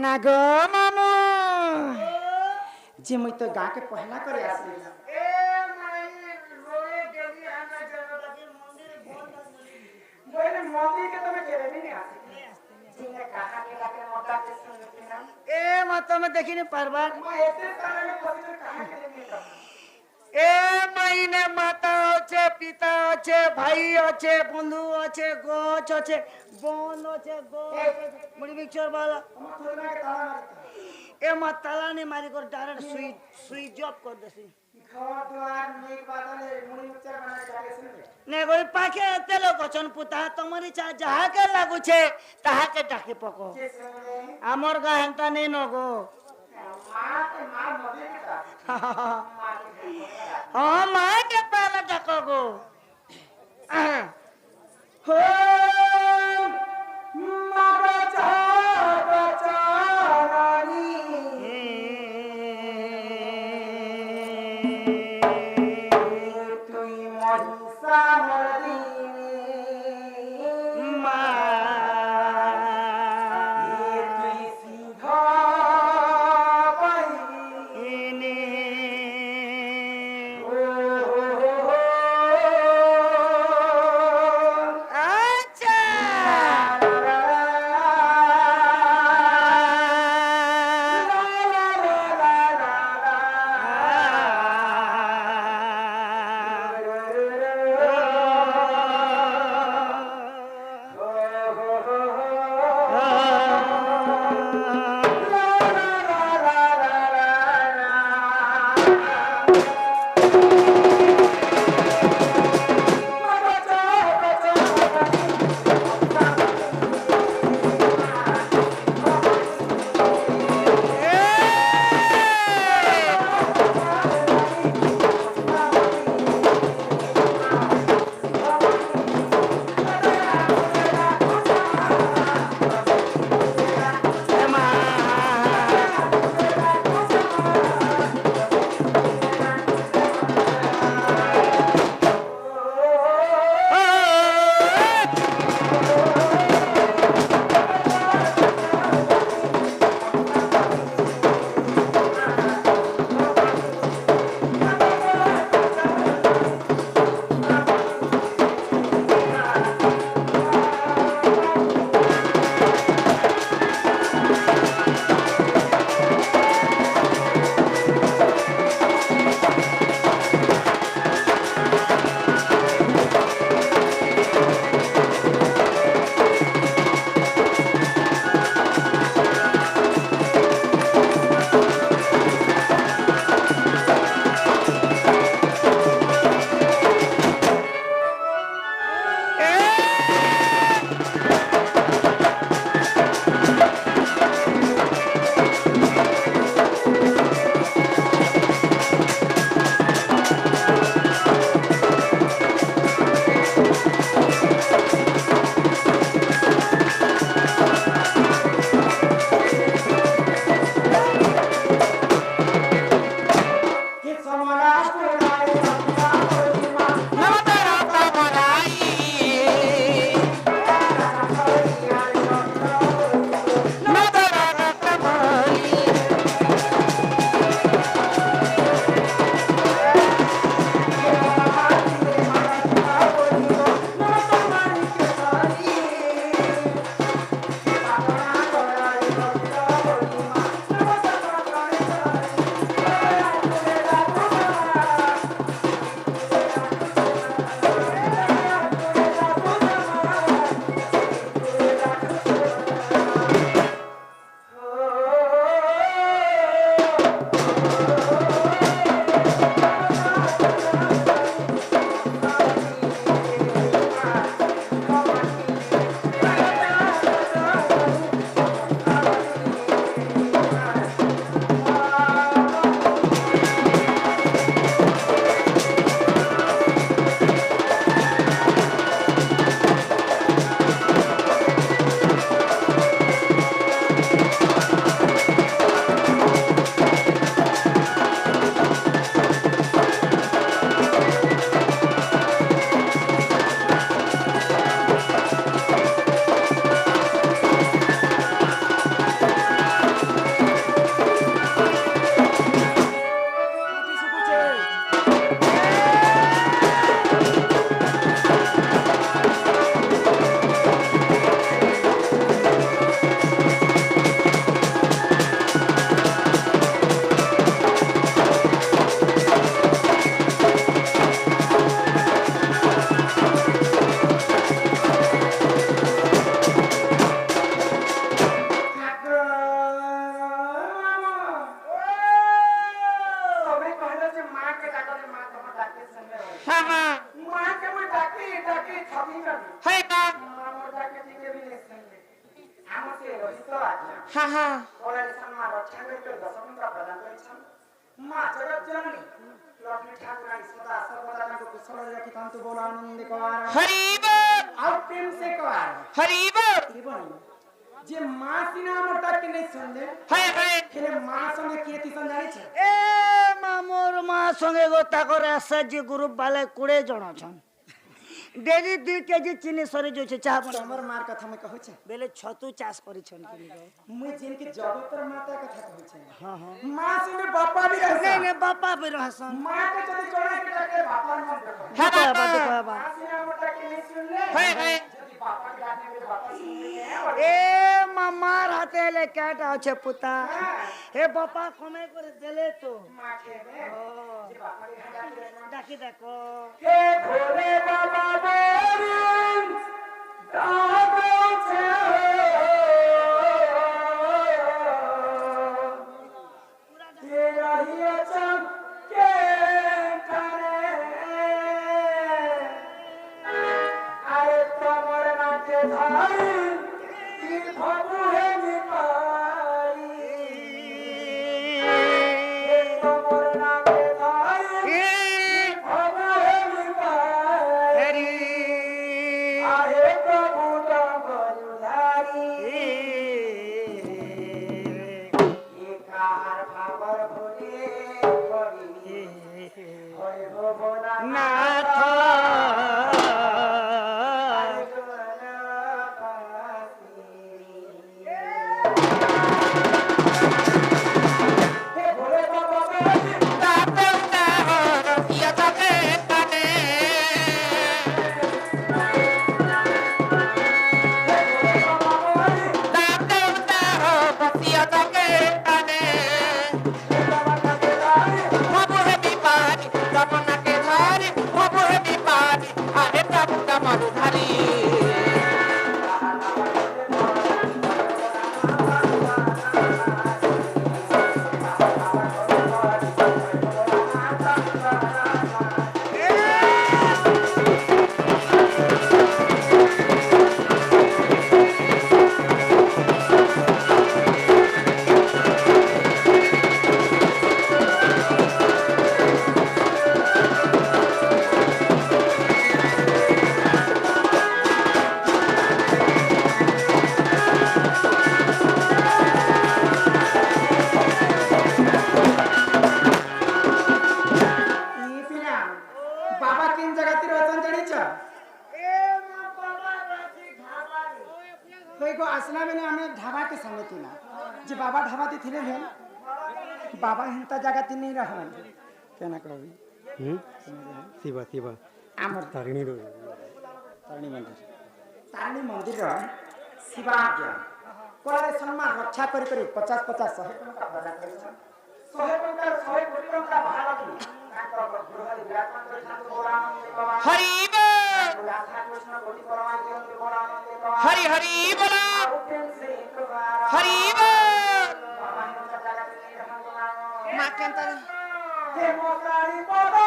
ना गो मामू जे मुई तो गा के पहला करे आसी ए माई रोए देवी आना जरो लगे मंदिर बोल बोले मम्मी के तो मैं केरे भी नहीं आसी जिने कहा के लगे मोटा के सुनते ना ए मत में देखी नहीं परबार मैं एते सारे में पवित्र कहा के नहीं ए माइने माता আছে পিতা আছে ভাই আছে বন্ধু আছে গোছ আছে বোন আছে मुड़ी बिचर वाला ए मत ताला ने मारी कर डायरेक्ट स्विच ऑफ कर देसी घर द्वार मेघ बादल मुड़ी बिचर बना जाके सुन ने कोई पाके एते लोग अछन पुता तमरी चा जहा के लागू छे ताहा के डाके पको हमर गा हंता नहीं नगो मां मदे का हाँ माँ के पहला डको गो हो अच्छा হ্যাঁ হ্যাঁ বলে সম্মান রক্ষা করতে 10 টଙ୍କା প্রদান করেছেন মা জগৎ জননী লক্ষ্মী ঠাকুরানী সদা সর্বদা তাকে কুশলে রাখিଥାନ୍ତୁ বল আনন্দে কবার হরি বল ଆଉ ପ୍ରେମ ସେ କବାର হরি বল যে মা সিনা আমটাকে নেই শুনলে হ্যাঁ হ্যাঁ হেলে মা সঙ্গে কি তিসন জানিছে এ মামুর মা সঙ্গে গো তাকর এসএসজি গ্রুপ वाले 20 জন আছেন ডেলি 2 কেজি চিনি সরি যাচ্ছে চাহ বনা তোমার মার কথা মই কହୁছে বেলে ছতু চাষ করিছন কি গো মই যেনকে জগতর মাতা কথা কହୁছে হ্যাঁ হ্যাঁ মা সঙ্গে বাপা भी रहছে नहीं नहीं बापा भी रहसन মা কে যদি জড়াই के ডাকে বাপা নাম দেখো হ্যাঁ বাবা দেখো বাবা মা সিনা আমটাকে নেই শুনলে হ্যাঁ হ্যাঁ যদি বাপা কে ডাকে বলে বাপা শুনলে এ মামার হাতে এলে ক্যাটা আছে পুতা হে বাপা কমে করে দিলে তো মা খেবে যে বাপা কে ডাকে ডাকি দেখো হে ভোলে বাবা বরুণ দাগছে কে রহিয়াছেন কে কারে আরে তোমার নাকে ধারি কি ভবু হে নিপাই তোমার নাকে ধারি ভবু হে নিপাই হরি আরে প্রভু তবলুধারি একার ভাবর ভুলে করি হরে ভবনা নাথ হে ভোলে বাবা বলি ই পিনা বাবা কিন জায়গাতে রতন জানিছ এ মা বাবা রাখি ধাবারে কই গো আসনা বেনে আমি ঢাবা के संगे किना जे बाबा ढाबा ती थिले हेन बाबा हिंता जगह ती नहीं रहन केना कहबी शिवा शिवा आमर तारिणी रो तारिणी मंदिर रो शिवाज्ञ कोलारे सम्मान रक्षा करी करी 50 50 100 टका प्रदान करी 100 टका 100 कोटी टका भाड़ा दी ताकर गृहले व्यापार करी थातो बोराम देवा हरि बोल राधा कृष्ण कोटी परमाय के बोराम देवा हरि हरि बोला प्रेम से हरि बोल बाबा हिंता जगह ती नहीं रहन মা কেনতা हे मोसारी बाबा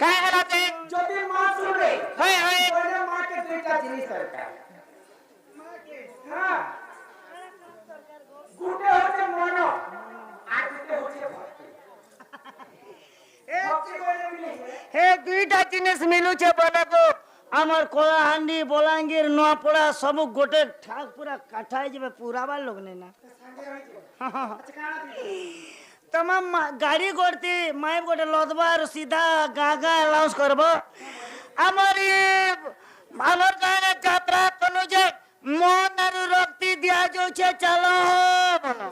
काय हलाते যদি মা শুনে হয় হয় তাহলে মাকে দুইটা জিনিস দরকার হ্যাঁ গুটে হচ্ছে মন আর গুটে হচ্ছে ভক্তি ভক্তি কইলে মিলে হে দুইটা জিনিস মিলুছে বলে গো আমার কলাহান্ডি বলাঙ্গীর নোয়াপড়া সব গোটে ঠাক পুরা কাঠাই যাবে পুরাবার লোক নেই না আচ্ছা কানা দিই तमाम गाड़ी करती माइब गोटे लदबार सीधा गागा अलाउंस करब हमारी हमर गाना यात्रा कनु जे मन और रक्ति दिया जो छे चलो बोलो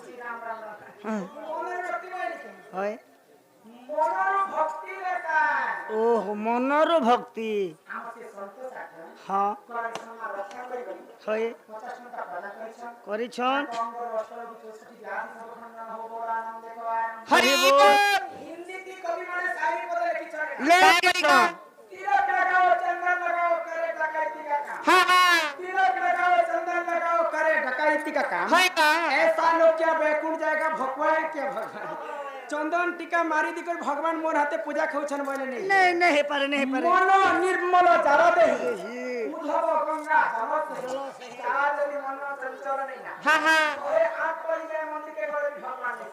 মনের ভক্তি মানে কি হয় মনের ভক্তি লেখা ओह मनर भक्ति আমার সে সন্তোষ আছে हाँ কোরআন সম্মান রক্ষা করি হয় 50 টাকা প্রদান করেছেন করিছন কঙ্গর অষ্টলবি 64 ব্যাধি সবখন্ডন হো বলানন্দ দেখবান हरि बोल हिंदी की कवि माने शायरी बदल लिखिछन ले करिछन तिलक लगाओ चंदन लगाओ करे डकैती का काम हाँ हाँ तिलक लगाओ चंदन लगाओ करे डकैती का काम है का ऐसा लोग क्या बैकुंठ जाएगा भगवान क्या भगवान चंदन टीका मारी दिकर भगवान मोर हाथे पूजा खाउछन बोले नहीं नहीं नहीं पारे मन निर्मल जल देहि उद्धव गंगा जल से आज भी मन चंचल नहीं ना हाँ हाँ ओए आठ बजे मंदिर के गले भगवान ने